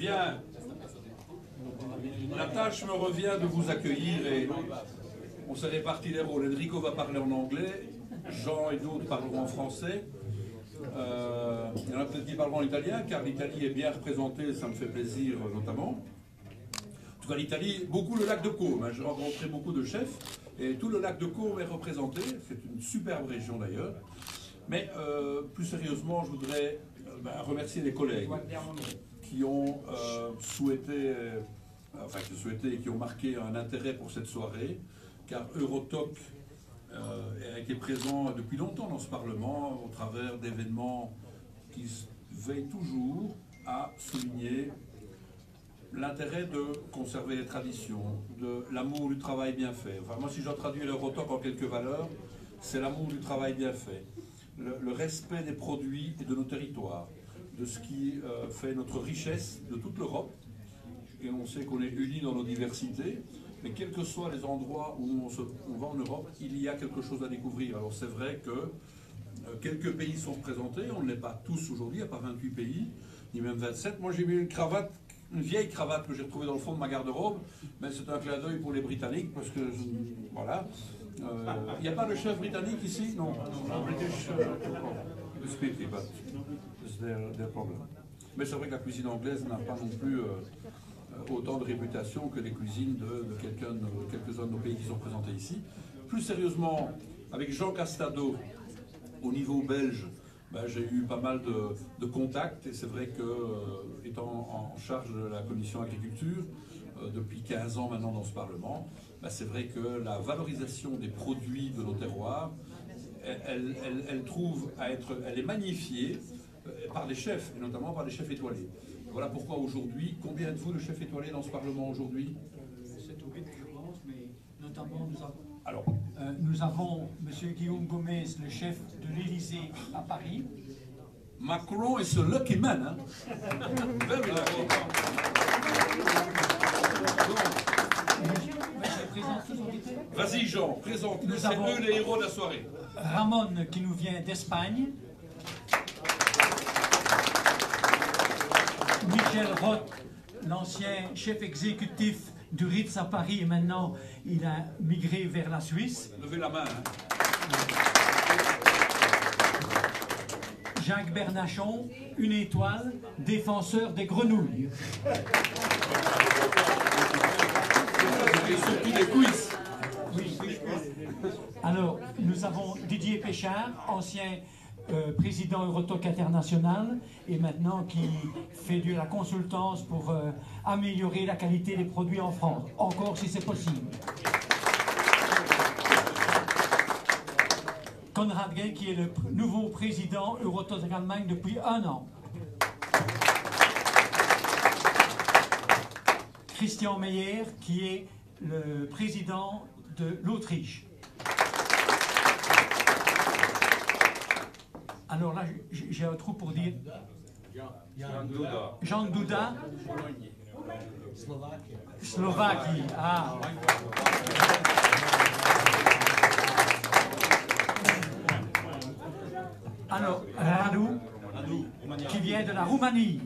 Bien. La tâche me revient de vous accueillir et on s'est réparti les rôles. Enrico va parler en anglais, Jean et d'autres parleront en français. Il y en a peut-être qui parleront en italien, car l'Italie est bien représentée, ça me fait plaisir notamment. En tout cas, l'Italie, beaucoup le lac de Côme. J'ai rencontré beaucoup de chefs et tout le lac de Côme est représenté. C'est une superbe région d'ailleurs. Mais plus sérieusement, je voudrais remercier les collègues qui ont souhaité et qui ont marqué un intérêt pour cette soirée, car Eurotalk a été présent depuis longtemps dans ce Parlement au travers d'événements qui veillent toujours à souligner l'intérêt de conserver les traditions, de l'amour du travail bien fait. Enfin, moi, si je dois traduire Eurotalk en quelques valeurs, c'est l'amour du travail bien fait, le respect des produits et de nos territoires, de ce qui fait notre richesse de toute l'Europe. Et on sait qu'on est unis dans nos diversités, mais quels que soient les endroits où on va en Europe, il y a quelque chose à découvrir. Alors c'est vrai que quelques pays sont représentés, on ne l'est pas tous aujourd'hui, il n'y a pas 28 pays, ni même 27. Moi j'ai mis une cravate, une vieille cravate que j'ai retrouvée dans le fond de ma garde-robe, mais c'est un clin d'œil pour les Britanniques, parce que, voilà. Il n'y a pas de chef britannique ici? Non. British speak, but it's their problem. Mais c'est vrai que la cuisine anglaise n'a pas non plus autant de réputation que les cuisines de quelques-uns de nos pays qui sont présentés ici. Plus sérieusement, avec Jean Castado, au niveau belge, j'ai eu pas mal de contacts, et c'est vrai que, étant en charge de la commission agriculture, depuis 15 ans maintenant dans ce Parlement, c'est vrai que la valorisation des produits de nos terroirs, elle est magnifiée par les chefs, et notamment par les chefs étoilés. Voilà pourquoi aujourd'hui, combien êtes-vous de chefs étoilés dans ce Parlement aujourd'hui? 7 ou 8, je pense, mais notamment Alors, nous avons M. Guillaume Gomez, le chef de l'Élysée à Paris. Macron is a lucky man, hein? Very lucky. Vas-y Jean, présente. C'est eux les héros de la soirée. Ramon qui nous vient d'Espagne. Michel Roth, l'ancien chef exécutif du Ritz à Paris, et maintenant il a migré vers la Suisse. Levez la main. Hein. Jacques Bernachon, une étoile, défenseur des grenouilles. Et surtout des quiz. Oui. Alors, nous avons Didier Péchard, ancien président Eurotalk International, et maintenant qui fait de la consultance pour améliorer la qualité des produits en France, encore si c'est possible. Konrad Gay, qui est le nouveau président Eurotalk Allemagne depuis 1 an. Christian Meyer, qui est le président de l'Autriche. Alors là, j'ai un trou pour dire... Jean Duda. Slovaquie. Ah. Alors, Radu, qui vient de la Roumanie.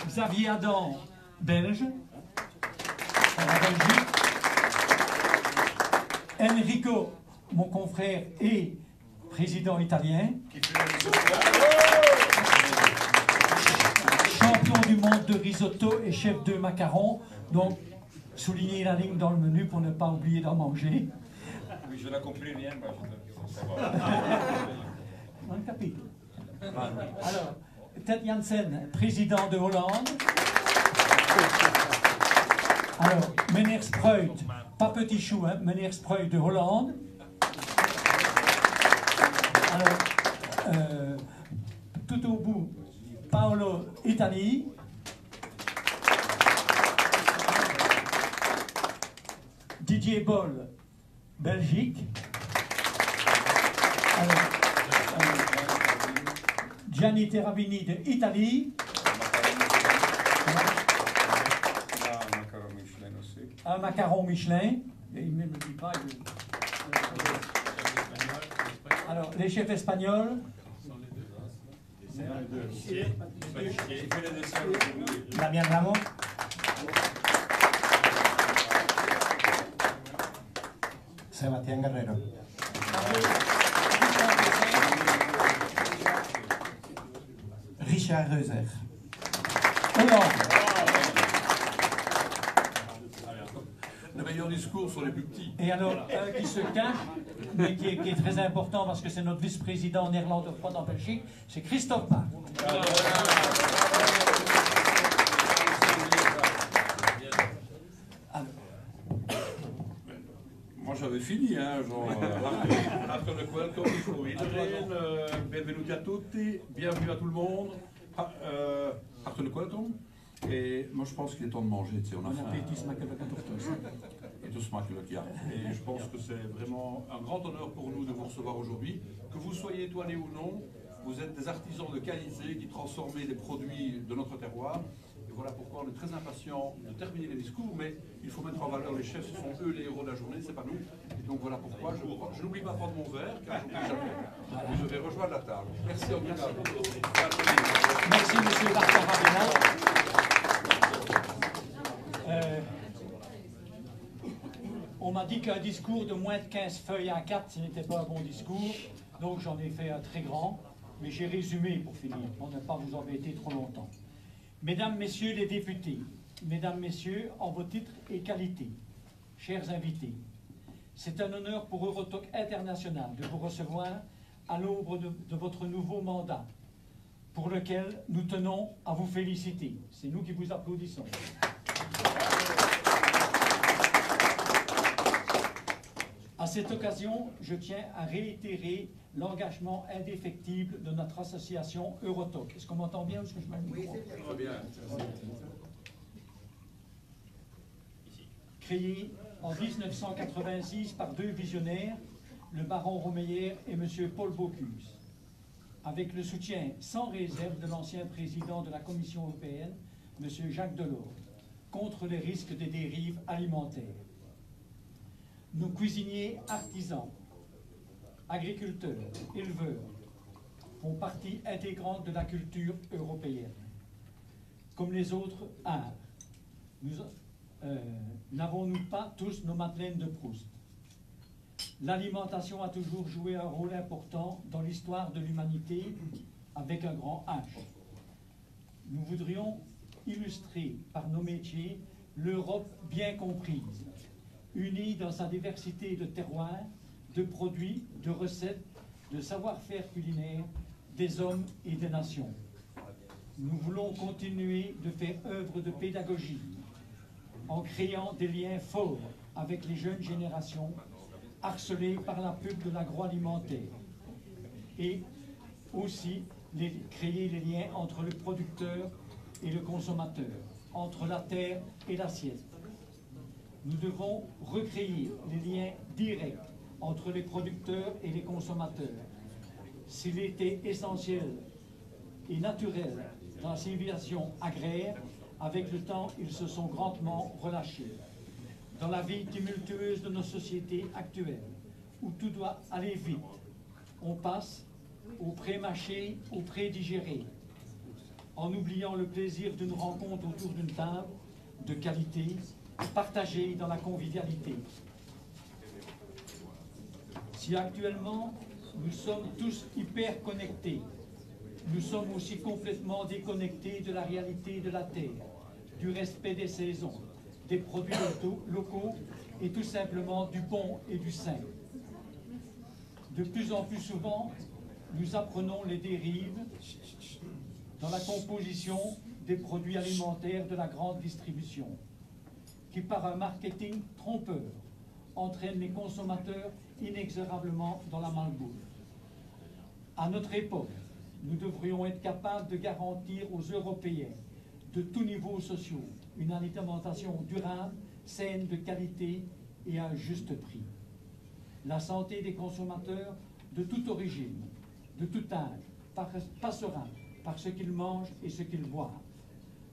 Xavier Adam, belge, de la Belgique. Enrico, mon confrère et président italien. Champion du monde de risotto et chef de macarons. Donc, soulignez la ligne dans le menu pour ne pas oublier d'en manger. Oui, je n'accomplis rien, mais je dois Dans le capite. Alors, Ted Janssen, président de Hollande. Alors, Meneer Spruit, pas petit chou, hein, Meneer Spruit de Hollande. Alors, tout au bout, Paolo, Italie. Didier Boll, Belgique. Alors, Gianni Terrabini de Italie. Un macaron Michelin. Il ne me dit pas. Alors, les chefs espagnols. Damien Bravo. Sebastián Guerrero. Richard Reuser. Le meilleur discours sur les plus petits. Et alors, un qui se cache, mais qui est très important parce que c'est notre vice-président néerlandophone en Belgique, c'est Christophe Marc. Moi j'avais fini, hein, genre, hartelijk welkom, voor iedereen, benvenuti a tutti, bienvenue à tout le monde, hartelijk welkom. Et moi je pense qu'il est temps de manger, tu sais, on a faim. Et tout smakelijk, ja. Et je pense que c'est vraiment un grand honneur pour nous de vous recevoir aujourd'hui. Que vous soyez étoilés ou non, vous êtes des artisans de qualité qui transformez des produits de notre terroir. Et voilà pourquoi on est très impatient de terminer les discours, mais il faut mettre en valeur les chefs, ce sont eux les héros de la journée, c'est pas nous. Et donc voilà pourquoi je n'oublie pas de prendre mon verre, car j'oublie jamais. Et je vais rejoindre la table. Merci en tout cas. Merci M. Bartara. On m'a dit qu'un discours de moins de 15 feuilles à 4, ce n'était pas un bon discours, donc j'en ai fait un très grand, mais j'ai résumé pour finir, pour ne pas vous embêter trop longtemps. Mesdames, Messieurs les députés, Mesdames, Messieurs, en vos titres et qualités, chers invités, c'est un honneur pour Eurotalk International de vous recevoir à l'aube de votre nouveau mandat, pour lequel nous tenons à vous féliciter. C'est nous qui vous applaudissons. À cette occasion, je tiens à réitérer l'engagement indéfectible de notre association Eurotalk. Est-ce qu'on m'entend bien ou est-ce que je m'en Oui, c'est bien. Créé en 1986 par deux visionnaires, le baron Romeyer et M. Paul Bocuse, avec le soutien sans réserve de l'ancien président de la Commission européenne, M. Jacques Delors, contre les risques des dérives alimentaires. Nos cuisiniers artisans, agriculteurs, éleveurs, font partie intégrante de la culture européenne. Comme les autres arts, n'avons-nous pas tous nos Madeleines de Proust? L'alimentation a toujours joué un rôle important dans l'histoire de l'humanité avec un grand H. Nous voudrions illustrer par nos métiers l'Europe bien comprise, unie dans sa diversité de terroirs, de produits, de recettes, de savoir-faire culinaire, des hommes et des nations. Nous voulons continuer de faire œuvre de pédagogie en créant des liens forts avec les jeunes générations harcelées par la pub de l'agroalimentaire et aussi créer les liens entre le producteur et le consommateur, entre la terre et l'assiette. Nous devons recréer les liens directs entre les producteurs et les consommateurs. S'il était essentiel et naturel dans la civilisation agraire, avec le temps, ils se sont grandement relâchés. Dans la vie tumultueuse de nos sociétés actuelles, où tout doit aller vite, on passe au pré-mâché, au pré-digéré, en oubliant le plaisir d'une rencontre autour d'une table de qualité, partagée dans la convivialité. Si actuellement nous sommes tous hyper connectés, nous sommes aussi complètement déconnectés de la réalité de la terre, du respect des saisons, des produits locaux et tout simplement du bon et du sain. De plus en plus souvent, nous apprenons les dérives dans la composition des produits alimentaires de la grande distribution, qui par un marketing trompeur entraîne les consommateurs inexorablement dans la malbouffe. À notre époque, nous devrions être capables de garantir aux Européens de tous niveaux sociaux une alimentation durable, saine, de qualité et à un juste prix. La santé des consommateurs de toute origine, de tout âge, passera par ce qu'ils mangent et ce qu'ils boivent.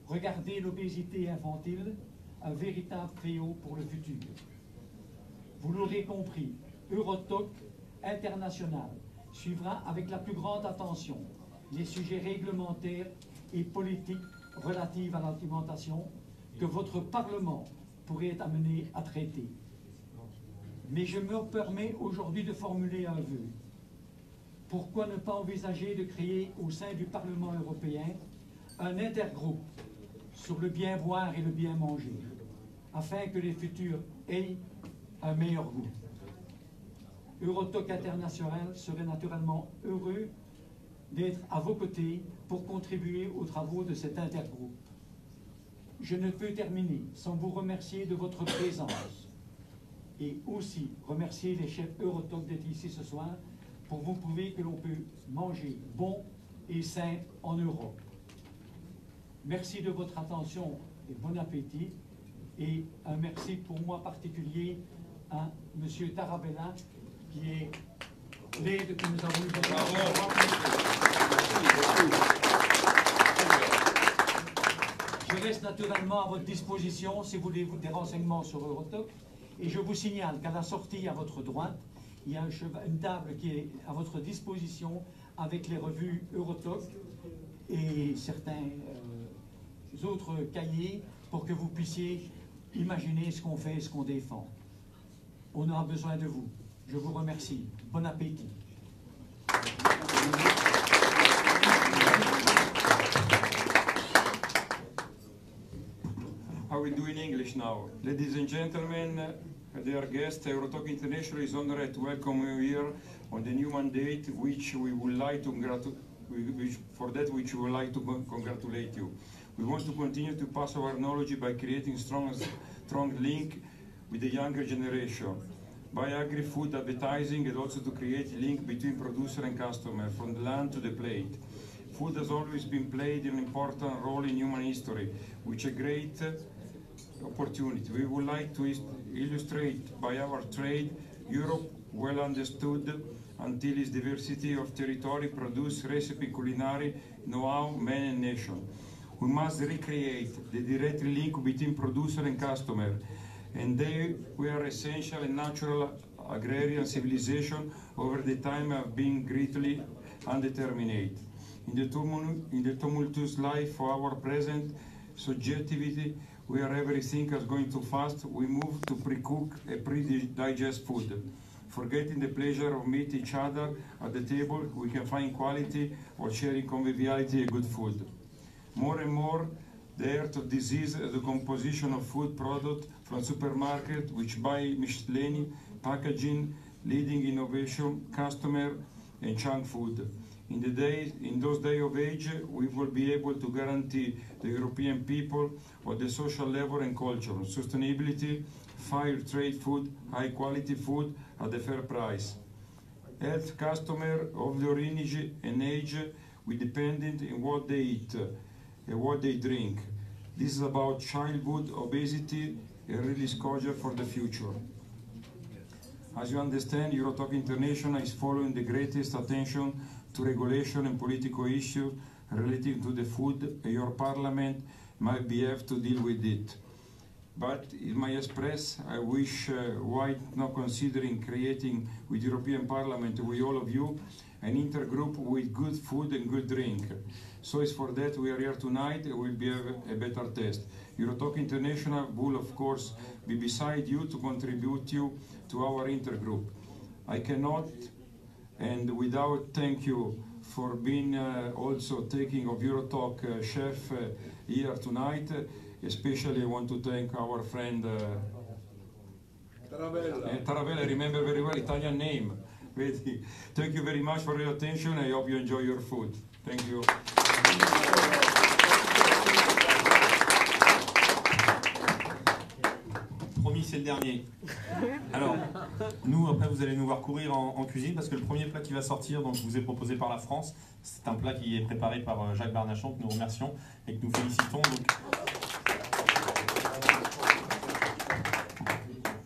Regardez l'obésité infantile, un véritable fléau pour le futur. Vous l'aurez compris, Eurotalk International suivra avec la plus grande attention les sujets réglementaires et politiques relatifs à l'alimentation que votre Parlement pourrait être amené à traiter. Mais je me permets aujourd'hui de formuler un vœu. Pourquoi ne pas envisager de créer au sein du Parlement européen un intergroupe sur le bien boire et le bien manger, afin que les futurs aient un meilleur goût. Eurotalk International serait naturellement heureux d'être à vos côtés pour contribuer aux travaux de cet intergroupe. Je ne peux terminer sans vous remercier de votre présence et aussi remercier les chefs Eurotalk d'être ici ce soir pour vous prouver que l'on peut manger bon et sain en Europe. Merci de votre attention et bon appétit. Et un merci pour moi particulier à M. Tarabella, qui est l'aide que nous avons eu. Je reste naturellement à votre disposition si vous voulez des renseignements sur Eurotalk. Et je vous signale qu'à la sortie à votre droite, il y a une table qui est à votre disposition avec les revues Eurotalk et certains autres cahiers pour que vous puissiez imaginer ce qu'on fait et ce qu'on défend. On aura besoin de vous. Je vous remercie. Bon appétit. I will do in English now. Ladies and gentlemen, dear guests, Eurotalk International is honored to welcome you here on the new mandate, which we would like to congratulate you. We want to continue to pass our knowledge by creating strong link with the younger generation, by agri-food advertising, and also to create a link between producer and customer, from the land to the plate. Food has always been played an important role in human history, which is a great opportunity. We would like to illustrate by our trade Europe well understood until its diversity of territory, produce, recipe, culinary, know-how, man and nation. We must recreate the direct link between producer and customer, and they were essential and natural agrarian civilization over the time have been greatly undetermined. In the tumultuous life of our present subjectivity, where everything is going too fast, we move to pre-cook and pre-digest food. Forgetting the pleasure of meeting each other at the table, we can find quality or sharing conviviality and good food. More and more, the earth of disease is the composition of food product from supermarket, which buy Michelin, packaging, leading innovation, customer, and junk food. In those days of age, we will be able to guarantee the European people of the social level and culture, sustainability, fair trade food, high quality food at a fair price. Health customer of the origin and age will depend on what they eat and what they drink. This is about childhood obesity and really scourge for the future. As you understand, Eurotalk International is following the greatest attention to regulation and political issues relating to the food, and your parliament might be have to deal with it. But in my express, I wish why not considering creating with European Parliament, with all of you, an intergroup with good food and good drink. So it's for that we are here tonight, and will be a better test. Eurotalk International will, of course, be beside you to contribute you to our intergroup. I cannot, and without thank you for being also taking of Eurotalk chef here tonight. Especially I want to thank our friend Tarabella. I remember very well Italian name. Thank you very much for your attention. I hope you enjoy your food. Thank you. Promis, c'est le dernier. Alors, nous, après, vous allez nous voir courir en cuisine parce que le premier plat qui va sortir, donc, vous est proposé par la France. C'est un plat qui est préparé par Jacques Barnachon, que nous remercions et que nous félicitons. Donc,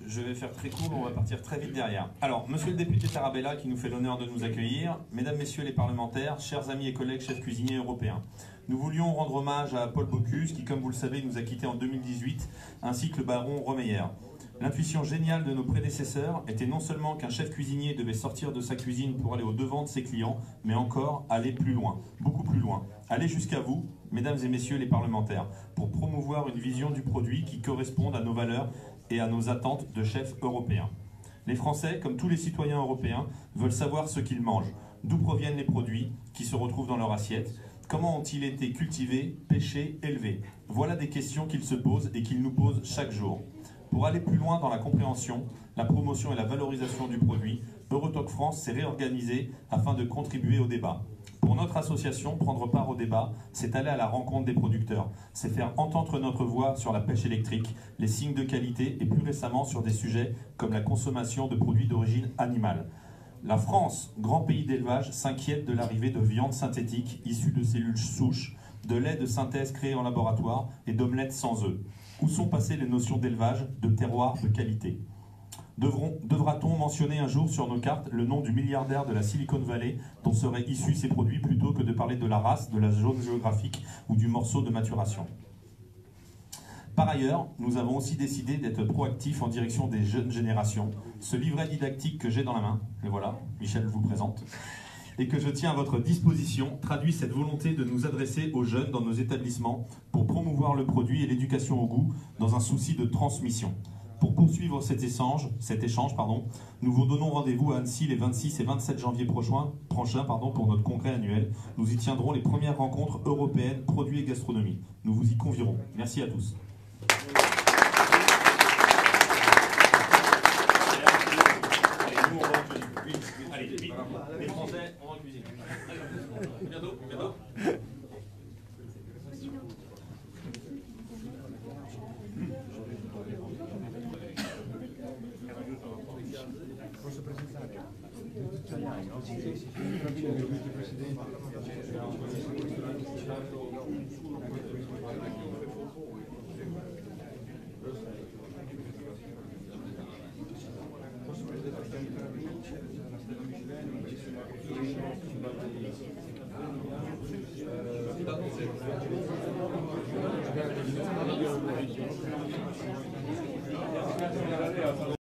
je vais faire très court, on va partir très vite derrière. Alors, monsieur le député Tarabella, qui nous fait l'honneur de nous accueillir, mesdames, messieurs les parlementaires, chers amis et collègues chefs cuisiniers européens, nous voulions rendre hommage à Paul Bocuse, qui, comme vous le savez, nous a quittés en 2018, ainsi que le baron Romeyer. L'intuition géniale de nos prédécesseurs était non seulement qu'un chef cuisinier devait sortir de sa cuisine pour aller au-devant de ses clients, mais encore aller plus loin, beaucoup plus loin. Aller jusqu'à vous, mesdames et messieurs les parlementaires, pour promouvoir une vision du produit qui corresponde à nos valeurs et à nos attentes de chefs européens. Les Français, comme tous les citoyens européens, veulent savoir ce qu'ils mangent, d'où proviennent les produits qui se retrouvent dans leur assiette, comment ont-ils été cultivés, pêchés, élevés. Voilà des questions qu'ils se posent et qu'ils nous posent chaque jour. Pour aller plus loin dans la compréhension, la promotion et la valorisation du produit, Eurotalk France s'est réorganisé afin de contribuer au débat. Pour notre association, prendre part au débat, c'est aller à la rencontre des producteurs, c'est faire entendre notre voix sur la pêche électrique, les signes de qualité et plus récemment sur des sujets comme la consommation de produits d'origine animale. La France, grand pays d'élevage, s'inquiète de l'arrivée de viande synthétique issue de cellules souches, de lait de synthèse créé en laboratoire et d'omelettes sans œufs. Où sont passées les notions d'élevage, de terroir, de qualité? Devra-t-on mentionner un jour sur nos cartes le nom du milliardaire de la Silicon Valley dont seraient issus ces produits plutôt que de parler de la race, de la zone géographique ou du morceau de maturation? Par ailleurs, nous avons aussi décidé d'être proactifs en direction des jeunes générations. Ce livret didactique que j'ai dans la main, le voilà, Michel vous le présente, et que je tiens à votre disposition, traduit cette volonté de nous adresser aux jeunes dans nos établissements pour promouvoir le produit et l'éducation au goût dans un souci de transmission. Pour poursuivre cet échange, nous vous donnons rendez-vous à Annecy les 26 et 27 janvier prochains pour notre congrès annuel. Nous y tiendrons les premières rencontres européennes produits et gastronomie. Nous vous y convierons. Merci à tous. Allez, vite. Les Français, on va en cuisine. Bientôt, bientôt.